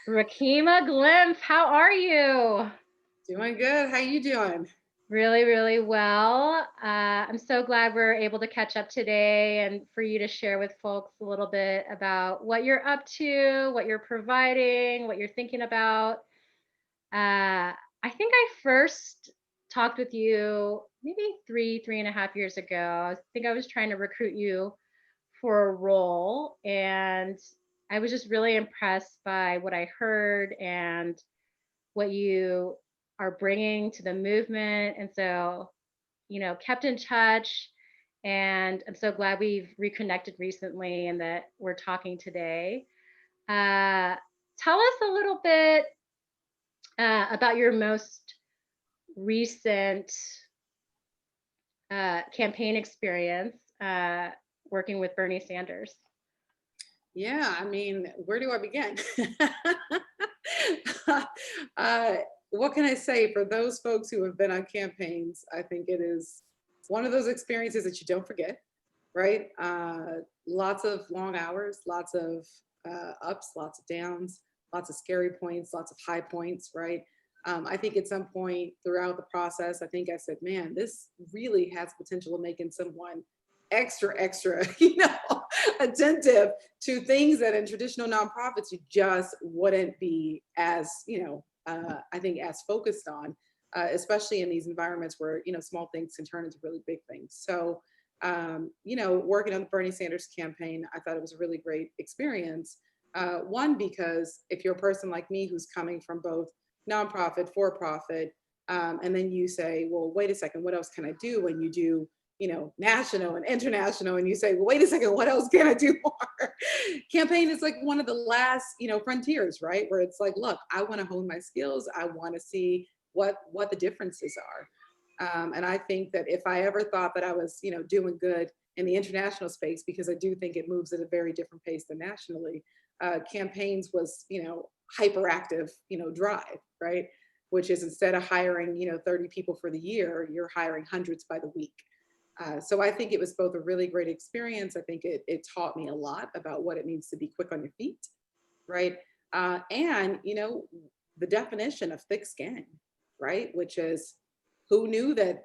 Rikimah Glymph, how are you? Doing good. How you doing? Really, really well. I'm so glad we're able to catch up today and for you to share with folks a little bit about what you're up to, what you're providing, what you're thinking about. I think I first talked with you maybe 3.5 years ago. I think I was trying to recruit you for a role, and I was just really impressed by what I heard and what you are bringing to the movement. And so, kept in touch. And I'm so glad we've reconnected recently and that we're talking today. Uh, Tell us a little bit about your most recent campaign experience working with Bernie Sanders. Yeah, I mean, where do I begin? uh, what can I say for those folks who have been on campaigns? I think it is one of those experiences that you don't forget, right? Lots of long hours, lots of ups, lots of downs, lots of scary points, lots of high points, right? I think at some point throughout the process, I think I said, man, this really has potential of making someone extra, attentive to things that in traditional nonprofits you just wouldn't be as, I think as focused on, especially in these environments where, small things can turn into really big things. So, working on the Bernie Sanders campaign, I thought it was a really great experience. One, because if you're a person like me who's coming from both nonprofit, for profit, and then you say, well, wait a second, what else can I do when you do national and international, and you say, well, wait a second, what else can I do more? Campaign is like one of the last, frontiers, right? Where it's like, look, I want to hone my skills. I want to see what the differences are. And I think that if I ever thought that I was, doing good in the international space, because I do think it moves at a very different pace than nationally, campaigns was, hyperactive, drive, right? Which is instead of hiring, 30 people for the year, you're hiring hundreds by the week. So I think it was both a really great experience. I think it taught me a lot about what it means to be quick on your feet, right? And the definition of thick skin, right? Which is who knew that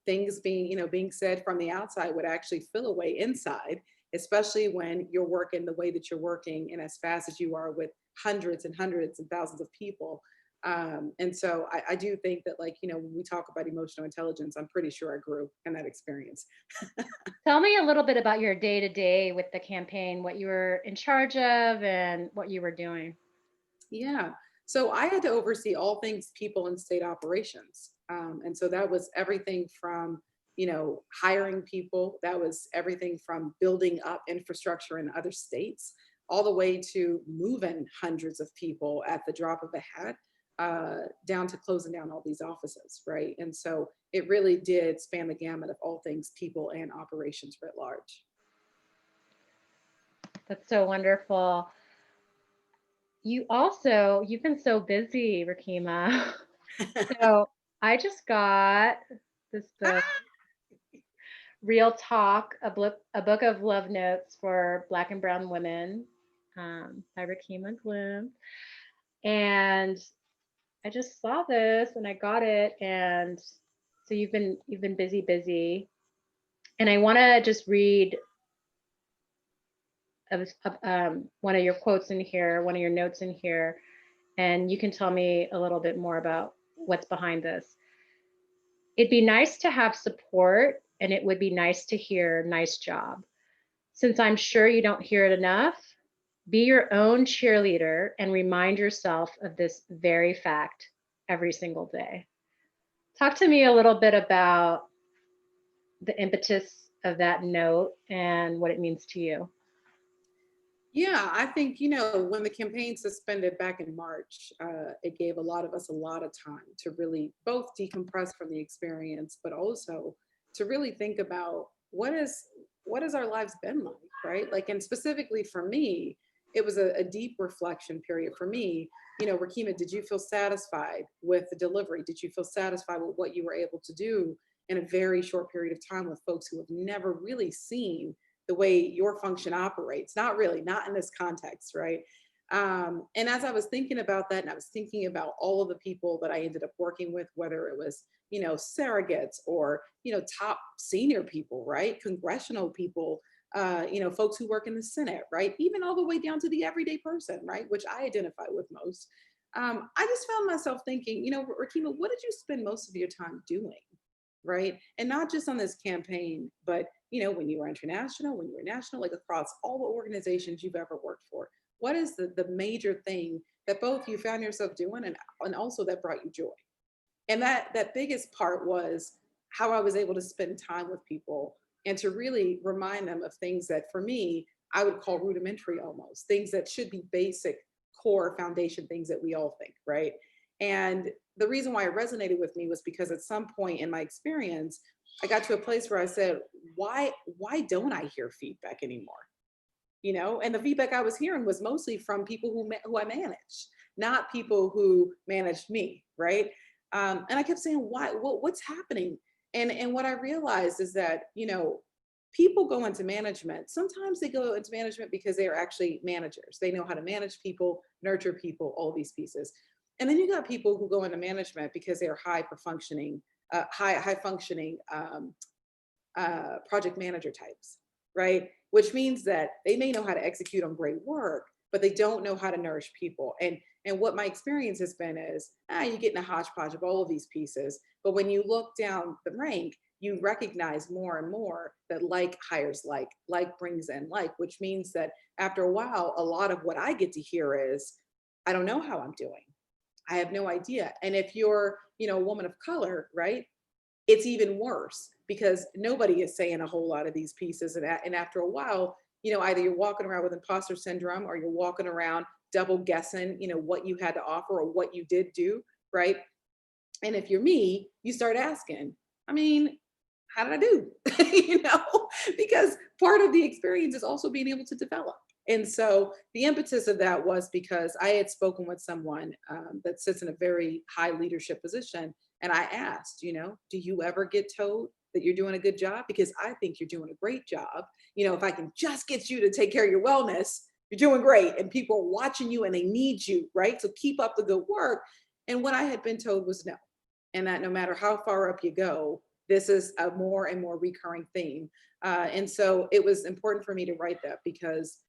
things being being said from the outside would actually fill away inside, especially when you're working the way that you're working and as fast as you are with hundreds and hundreds and thousands of people. And so I do think that, like, when we talk about emotional intelligence, I'm pretty sure I grew in that experience. Tell me a little bit about your day to day with the campaign, what you were in charge of and what you were doing. Yeah. So I had to oversee all things people and state operations. And so that was everything from, hiring people, that was everything from building up infrastructure in other states, all the way to moving hundreds of people at the drop of a hat, down to closing down all these offices, right? And so it really did span the gamut of all things people and operations writ large. That's so wonderful. You've been so busy, Rakima. So I just got this book, Real Talk, a book of love notes for Black and Brown women, by Rikimah Glymph. And I just saw this and I got it. And so you've been busy. And I want to just read one of your quotes in here, one of your notes in here, and you can tell me a little bit more about what's behind this. It'd be nice to have support, and it would be nice to hear nice job. Since I'm sure you don't hear it enough, be your own cheerleader and remind yourself of this very fact every single day. Talk to me a little bit about the impetus of that note and what it means to you. Yeah, I think, when the campaign suspended back in March, it gave a lot of us a lot of time to really both decompress from the experience, but also to really think about what has our lives been like, right? Like, and specifically for me, it was a deep reflection period for me. Rakima, did you feel satisfied with the delivery? Did you feel satisfied with what you were able to do in a very short period of time with folks who have never really seen the way your function operates? Not really, not in this context, right? And as I was thinking about that, and I was thinking about all of the people that I ended up working with, whether it was, surrogates or, top senior people, right? Congressional people, folks who work in the Senate, right? Even all the way down to the everyday person, right? Which I identify with most. I just found myself thinking, Rikima, what did you spend most of your time doing? Right. And not just on this campaign, but, when you were international, when you were national, like across all the organizations you've ever worked for, what is the major thing that both you found yourself doing and also that brought you joy? And that biggest part was how I was able to spend time with people and to really remind them of things that for me I would call rudimentary, almost things that should be basic core foundation things that we all think, right? And the reason why it resonated with me was because at some point in my experience I got to a place where I said, why don't I hear feedback anymore? And the feedback I was hearing was mostly from people who I managed, not people who managed me, right? And I kept saying, why? What's happening? And what I realized is that people go into management. Sometimes they go into management because they are actually managers. They know how to manage people, nurture people, all these pieces. And then you got people who go into management because they are high functioning project manager types, right? Which means that they may know how to execute on great work, but they don't know how to nourish people. And what my experience has been is, you get in a hodgepodge of all of these pieces, but when you look down the rank, you recognize more and more that like hires like brings in like, which means that after a while, a lot of what I get to hear is, I don't know how I'm doing. I have no idea. And if you're, a woman of color, right? It's even worse because nobody is saying a whole lot of these pieces. And after a while, either you're walking around with imposter syndrome or you're walking around double guessing, what you had to offer or what you did do, right? And if you're me, you start asking, I mean, how did I do? Because part of the experience is also being able to develop. And so the impetus of that was because I had spoken with someone that sits in a very high leadership position. And I asked, do you ever get told that you're doing a good job? Because I think you're doing a great job. If I can just get you to take care of your wellness, you're doing great. And people are watching you and they need you, right? So keep up the good work. And what I had been told was no. And that no matter how far up you go, this is a more and more recurring theme. And so it was important for me to write that because,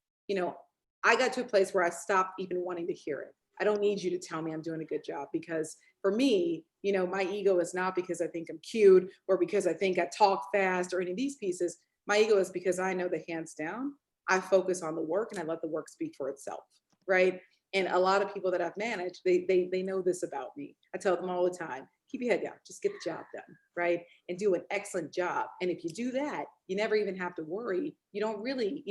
I got to a place where I stopped even wanting to hear it. I don't need you to tell me I'm doing a good job because for me, my ego is not because I think I'm cute or because I think I talk fast or any of these pieces. My ego is because I know that hands down, I focus on the work and I let the work speak for itself, right? And a lot of people that I've managed, they know this about me. I tell them all the time, keep your head down, just get the job done, right? And do an excellent job. And if you do that, you never even have to worry. You don't really,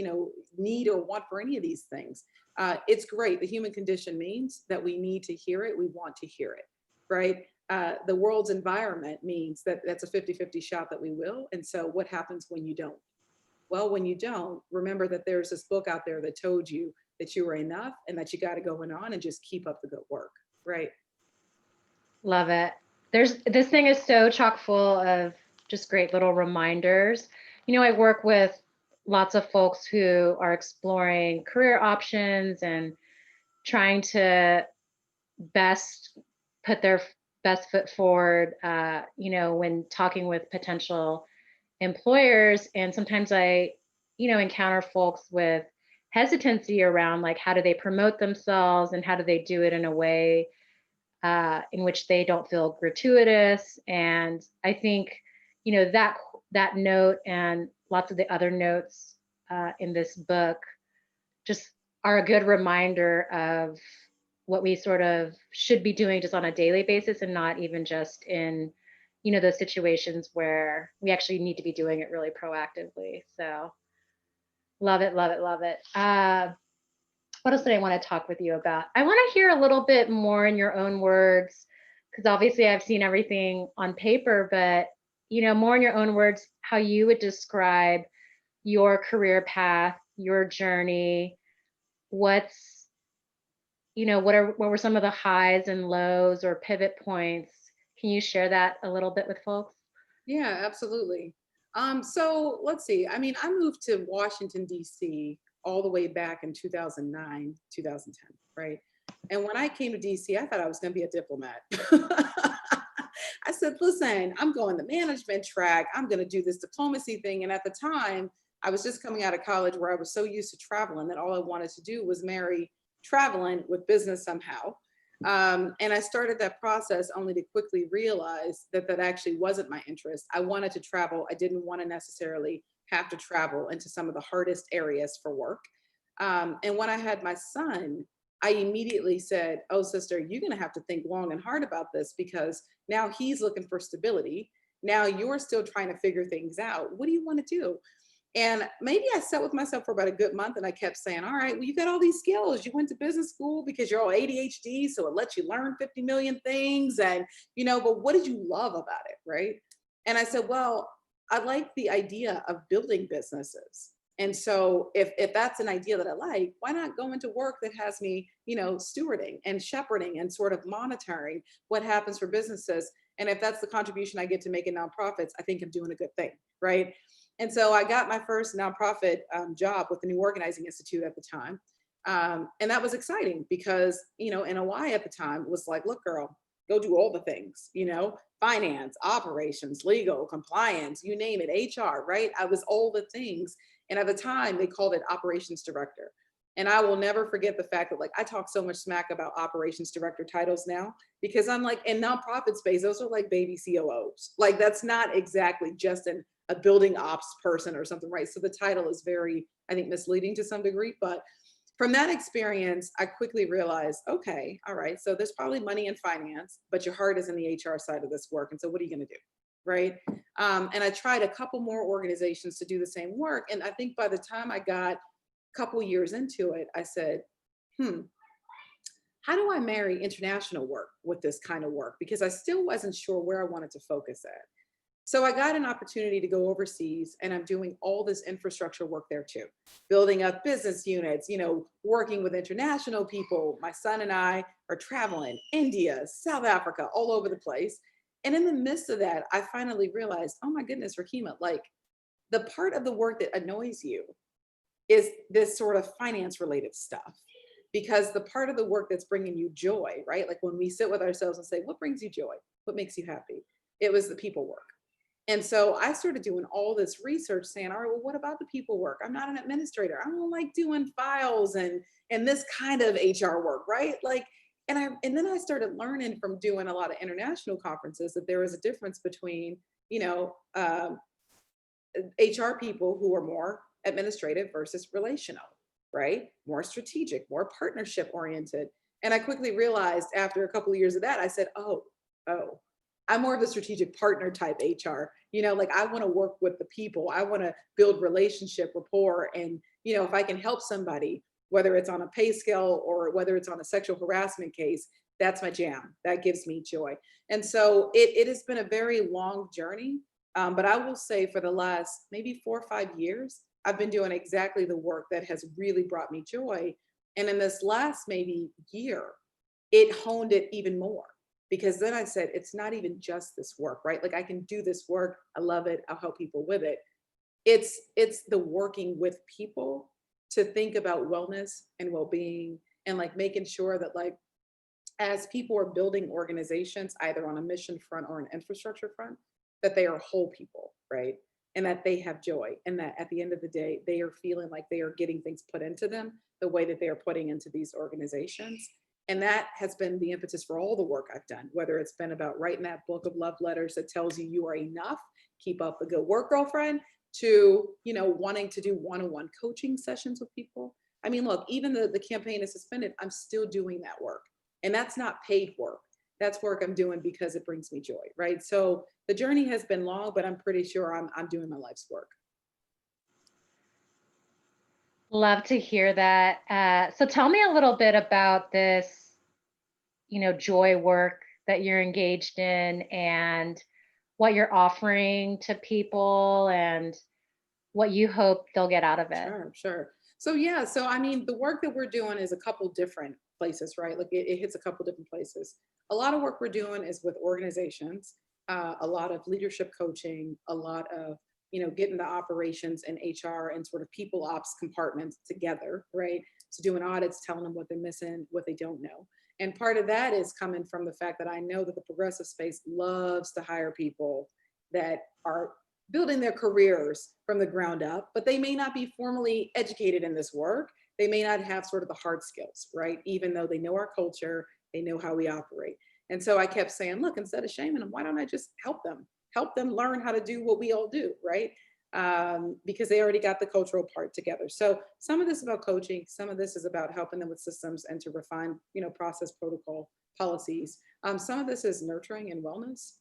need or want for any of these things. It's great. The human condition means that we need to hear it. We want to hear it, right? The world's environment means that that's a 50-50 shot that we will. And so what happens when you don't? Well, when you don't, remember that there's this book out there that told you that you were enough and that you got to go on and just keep up the good work, right? Love it. This thing is so chock full of just great little reminders. I work with lots of folks who are exploring career options and trying to best put their best foot forward, when talking with potential employers. And sometimes I, encounter folks with hesitancy around like how do they promote themselves and how do they do it in a way in which they don't feel gratuitous. And I think, that note and lots of the other notes in this book just are a good reminder of what we sort of should be doing just on a daily basis and not even just in, those situations where we actually need to be doing it really proactively. So love it, love it, love it. What else did I want to talk with you about? I want to hear a little bit more in your own words, because obviously I've seen everything on paper, but more in your own words, how you would describe your career path, your journey. What's, what were some of the highs and lows or pivot points? Can you share that a little bit with folks? Yeah, absolutely. So let's see. I mean, I moved to Washington, D.C. all the way back in 2009, 2010, right? And when I came to DC, I thought I was going to be a diplomat. I said, listen, I'm going the management track. I'm going to do this diplomacy thing. And at the time, I was just coming out of college where I was so used to traveling that all I wanted to do was marry traveling with business somehow. And I started that process only to quickly realize that that actually wasn't my interest. I wanted to travel. I didn't want to necessarily have to travel into some of the hardest areas for work. And when I had my son, I immediately said, oh, sister, you're going to have to think long and hard about this because now he's looking for stability. Now you're still trying to figure things out. What do you want to do? And maybe I sat with myself for about a good month and I kept saying, all right, well, you got all these skills. You went to business school because you're all ADHD. So it lets you learn 50 million things. And, but what did you love about it? Right. And I said, well, I like the idea of building businesses. And so if that's an idea that I like, why not go into work that has me, stewarding and shepherding and sort of monitoring what happens for businesses. And if that's the contribution I get to make in nonprofits, I think I'm doing a good thing. Right. And so I got my first nonprofit job with the New Organizing Institute at the time. And that was exciting because, NOI at the time was like, look, girl, go do all the things, finance, operations, legal, compliance, you name it, HR, right? I was all the things. And at the time, they called it operations director. And I will never forget the fact that I talk so much smack about operations director titles now, because I'm like, in nonprofit space, those are like baby COOs. Like that's not exactly just a building ops person or something, right? So the title is very, I think, misleading to some degree. But from that experience, I quickly realized, okay, all right, so there's probably money in finance, but your heart is in the HR side of this work. And so what are you going to do? Right. And I tried a couple more organizations to do the same work. And I think by the time I got a couple years into it, I said, how do I marry international work with this kind of work? Because I still wasn't sure where I wanted to focus at. So I got an opportunity to go overseas and I'm doing all this infrastructure work there too, building up business units, working with international people. My son and I are traveling India, South Africa, all over the place. And in the midst of that, I finally realized, oh my goodness, Rikimah, the part of the work that annoys you is this sort of finance related stuff. Because the part of the work that's bringing you joy, right? Like when we sit with ourselves and say, what brings you joy? What makes you happy? It was the people work. And so I started doing all this research saying, all right, well, what about the people work? I'm not an administrator. I don't like doing files and this kind of HR work, right? And then I started learning from doing a lot of international conferences that there is a difference between, HR people who are more administrative versus relational, right? More strategic, more partnership oriented. And I quickly realized after a couple of years of that, I said, oh, I'm more of a strategic partner type HR. I want to work with the people. I want to build relationship rapport. And, if I can help somebody, whether it's on a pay scale or whether it's on a sexual harassment case, that's my jam. That gives me joy. And so it has been a very long journey. But I will say for the last maybe 4 or 5 years, I've been doing exactly the work that has really brought me joy. And in this last maybe year, it honed it even more. Because then I said, it's not even just this work, right? I can do this work. I love it. I'll help people with it. It's the working with people to think about wellness and well-being and making sure that as people are building organizations, either on a mission front or an infrastructure front, that they are whole people, right? And that they have joy and that at the end of the day, they are feeling like they are getting things put into them the way that they are putting into these organizations. And that has been the impetus for all the work I've done, whether it's been about writing that book of love letters that tells you you are enough, keep up the good work, girlfriend, to, wanting to do one-on-one coaching sessions with people. I mean, look, even the campaign is suspended, I'm still doing that work. And that's not paid work. That's work I'm doing because it brings me joy, right? So the journey has been long, but I'm pretty sure I'm doing my life's work. Love to hear that. So tell me a little bit about this, joy work that you're engaged in and what you're offering to people and what you hope they'll get out of it. Sure. So I mean, the work that we're doing is a couple different places, right? It hits a couple different places. A lot of work we're doing is with organizations, a lot of leadership coaching, a lot of getting the operations and HR and sort of people ops compartments together, right? So doing audits, telling them what they're missing, what they don't know. And part of that is coming from the fact that I know that the progressive space loves to hire people that are building their careers from the ground up, but they may not be formally educated in this work. They may not have sort of the hard skills, right? Even though they know our culture, they know how we operate. And so I kept saying, look, instead of shaming them, why don't I just help them learn how to do what we all do, right? Because they already got the cultural part together. So some of this is about coaching, some of this is about helping them with systems and to refine, process, protocol, policies. Some of this is nurturing and wellness,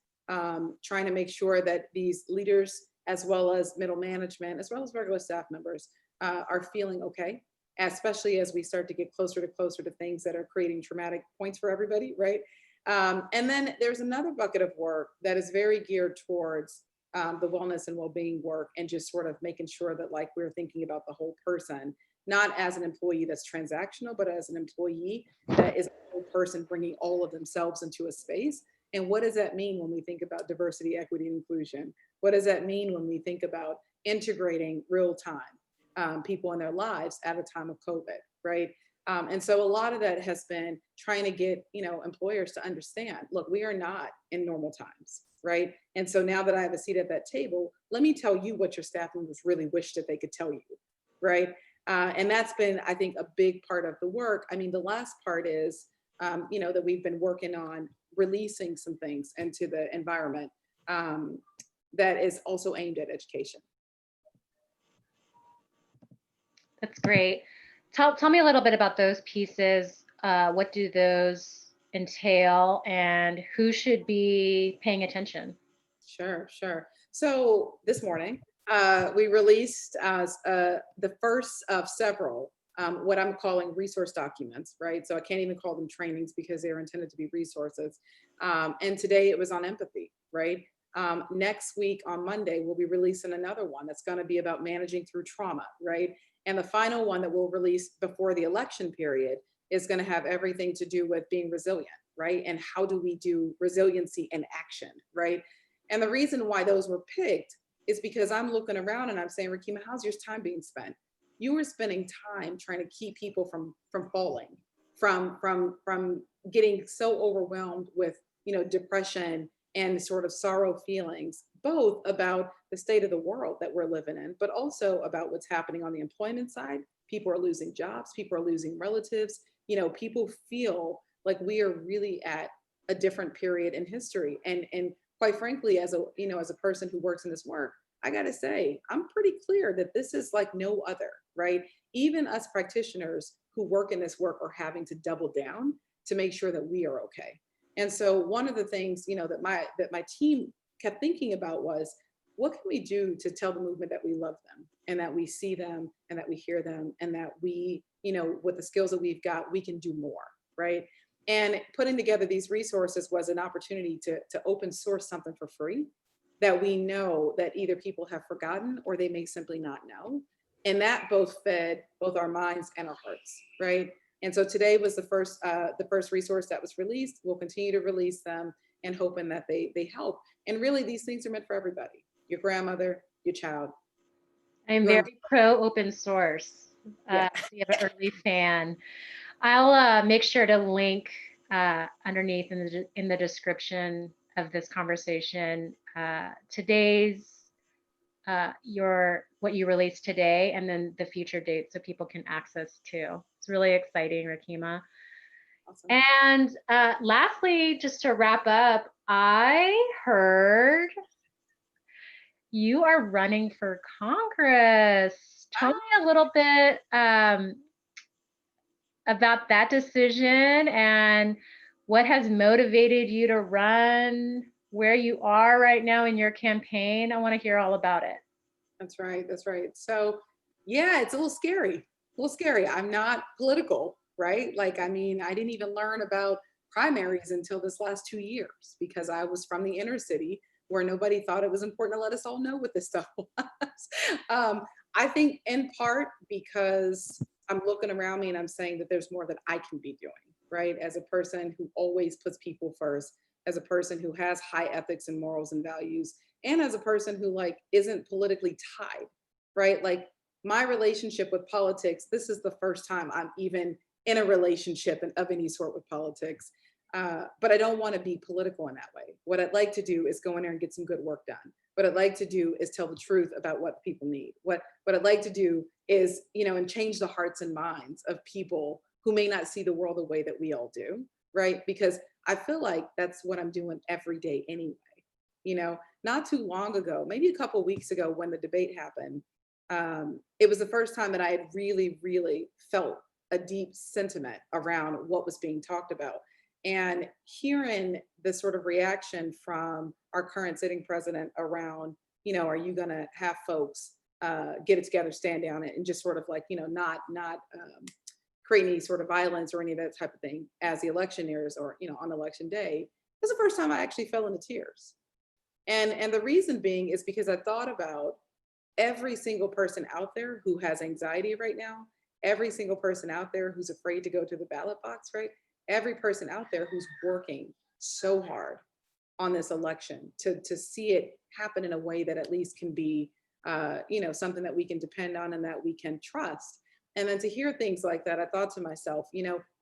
trying to make sure that these leaders, as well as middle management, as well as regular staff members, are feeling okay, especially as we start to get closer to things that are creating traumatic points for everybody, right? And then there's another bucket of work that is very geared towards the wellness and well-being work, and just sort of making sure that like we're thinking about the whole person, not as an employee that's transactional, but as an employee that is a whole person bringing all of themselves into a space. And what does that mean when we think about diversity, equity, and inclusion? What does that mean when we think about integrating real time people in their lives at a time of COVID, right? And so a lot of that has been trying to get, employers to understand, look, we are not in normal times, right? And so now that I have a seat at that table, let me tell you what your staff members really wish that they could tell you, right? And that's been, I think, a big part of the work. I mean, the last part is, that we've been working on releasing some things into the environment that is also aimed at education. That's great. Tell me a little bit about those pieces. What do those entail, and who should be paying attention? Sure, sure. So this morning, we released the first of several, what I'm calling resource documents, right? So I can't even call them trainings because they're intended to be resources. And today it was on empathy, right? Next week on Monday, we'll be releasing another one that's going to be about managing through trauma, right? And the final one that we'll release before the election period is going to have everything to do with being resilient, right? And how do we do resiliency in action, right? And the reason why those were picked is because I'm looking around and I'm saying, Rikimah, how's your time being spent? You were spending time trying to keep people from falling, from getting so overwhelmed with depression and sort of sorrow feelings, both about the state of the world that we're living in, but also about what's happening on the employment side. People are losing jobs, people are losing relatives. People feel like we are really at a different period in history. And quite frankly, as a person who works in this work, I got to say, I'm pretty clear that this is like no other, right? Even us practitioners who work in this work are having to double down to make sure that we are okay. And so one of the things, that my team kept thinking about was, what can we do to tell the movement that we love them and that we see them and that we hear them and that we, with the skills that we've got, we can do more, right? And putting together these resources was an opportunity to open source something for free that we know that either people have forgotten or they may simply not know. And that both fed both our minds and our hearts, right? And so today was the first resource that was released. We'll continue to release them and hoping that they help. And really, these things are meant for everybody: your grandmother, your child. I'm very pro open source. Yeah. So you have an early fan. I'll make sure to link underneath in the description of this conversation today's what you released today, and then the future dates so people can access too. It's really exciting, Rikimah. Awesome. And lastly, just to wrap up, I heard you are running for Congress. Tell me a little bit about that decision and what has motivated you to run, where you are right now in your campaign. I want to hear all about it. That's right. That's right. So, yeah, it's a little scary. A little scary. I'm not political, right? Like, I mean, I didn't even learn about primaries until this last 2 years because I was from the inner city where nobody thought it was important to let us all know what this stuff was. I think in part because I'm looking around me and I'm saying that there's more that I can be doing, right? As a person who always puts people first, as a person who has high ethics and morals and values, and as a person who like isn't politically tied, right? Like my relationship with politics, this is the first time I'm even in a relationship of any sort with politics. But I don't want to be political in that way. What I'd like to do is go in there and get some good work done. What I'd like to do is tell the truth about what people need. What I'd like to do is, and change the hearts and minds of people who may not see the world the way that we all do, right? Because I feel like that's what I'm doing every day anyway. Not too long ago, maybe a couple of weeks ago when the debate happened, it was the first time that I had really, really felt a deep sentiment around what was being talked about. And hearing the sort of reaction from our current sitting president around, are you going to have folks get it together, stand down, and just sort of like, not create any sort of violence or any of that type of thing as the election nears or, on election day, this is the first time I actually fell into tears. And the reason being is because I thought about every single person out there who has anxiety right now, every single person out there who's afraid to go to the ballot box, right? Every person out there who's working so hard on this election to see it happen in a way that at least can be, something that we can depend on and that we can trust. And then to hear things like that, I thought to myself,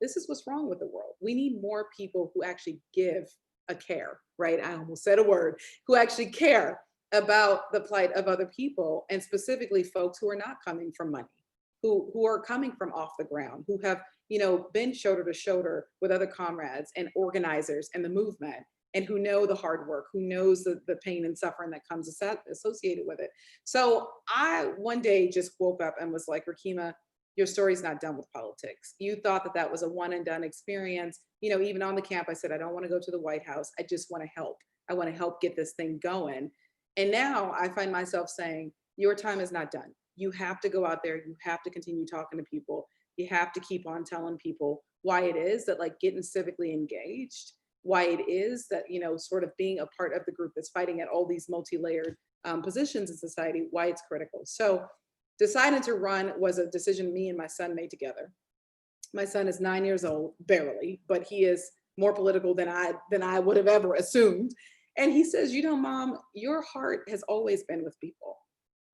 this is what's wrong with the world. We need more people who actually give a care, right? I almost said a word, who actually care about the plight of other people, and specifically folks who are not coming from money, who are coming from off the ground, who have, been shoulder to shoulder with other comrades and organizers and the movement, and who know the hard work, who knows the pain and suffering that comes associated with it. So I one day just woke up and was like, Rikimah, your story's not done with politics. You thought that was a one and done experience. Even on the camp, I said, I don't want to go to the White House. I just want to help. I want to help get this thing going. And now I find myself saying, your time is not done. You have to go out there. You have to continue talking to people. You have to keep on telling people why it is that like getting civically engaged, why it is that, sort of being a part of the group that's fighting at all these multi-layered positions in society, why it's critical. So deciding to run was a decision me and my son made together. My son is 9 years old, barely, but he is more political than I would have ever assumed. And he says, Mom, your heart has always been with people.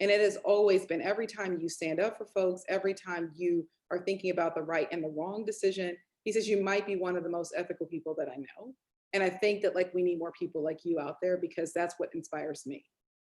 And it has always been, every time you stand up for folks, every time you are thinking about the right and the wrong decision, he says, you might be one of the most ethical people that I know. And I think that like we need more people like you out there, because that's what inspires me.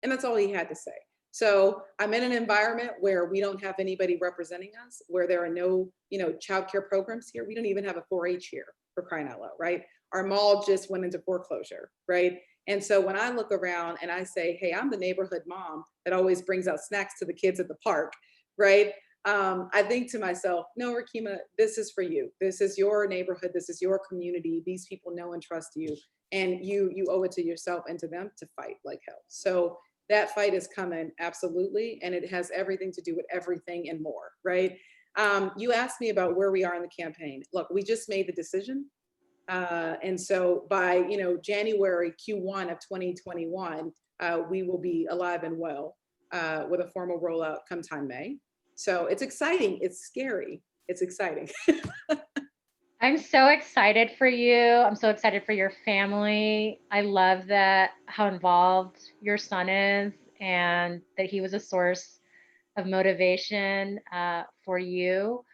And that's all he had to say. So I'm in an environment where we don't have anybody representing us, where there are no, childcare programs here. We don't even have a 4-H here, for crying out loud, right? Our mall just went into foreclosure, right? And so when I look around and I say, hey, I'm the neighborhood mom that always brings out snacks to the kids at the park, right? I think to myself, no, Rikimah, this is for you. This is your neighborhood. This is your community. These people know and trust you. And you owe it to yourself and to them to fight like hell. So that fight is coming, absolutely. And it has everything to do with everything and more, right? You asked me about where we are in the campaign. Look, we just made the decision. And so by, January Q1 of 2021, we will be alive and well with a formal rollout come time May. So it's exciting. It's scary. It's exciting. I'm so excited for you. I'm so excited for your family. I love that how involved your son is, and that he was a source of motivation for you.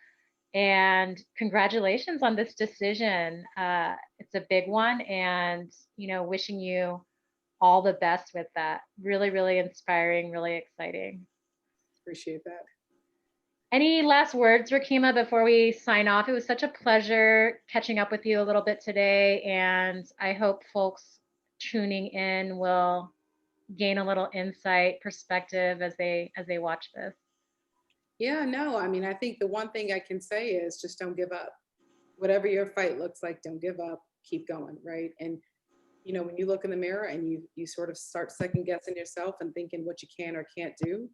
And congratulations on this decision. It's a big one, and wishing you all the best with that. Really, really inspiring, really exciting. Appreciate that. Any last words, Rikimah, before we sign off? It was such a pleasure catching up with you a little bit today, and I hope folks tuning in will gain a little insight, perspective as they watch this. Yeah, no, I mean, I think the one thing I can say is just don't give up. Whatever your fight looks like, don't give up, keep going, right? And when you look in the mirror and you sort of start second guessing yourself and thinking what you can or can't do,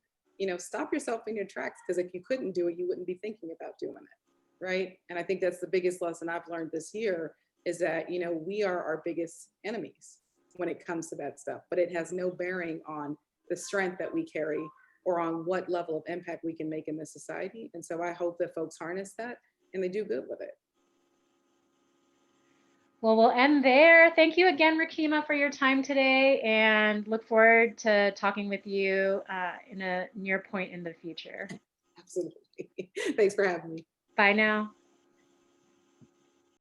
stop yourself in your tracks, because if you couldn't do it, you wouldn't be thinking about doing it, right? And I think that's the biggest lesson I've learned this year, is that we are our biggest enemies when it comes to that stuff, but it has no bearing on the strength that we carry or on what level of impact we can make in this society. And so I hope that folks harness that and they do good with it. Well, we'll end there. Thank you again, Rikima, for your time today, and look forward to talking with you in a near point in the future. Absolutely. Thanks for having me. Bye now.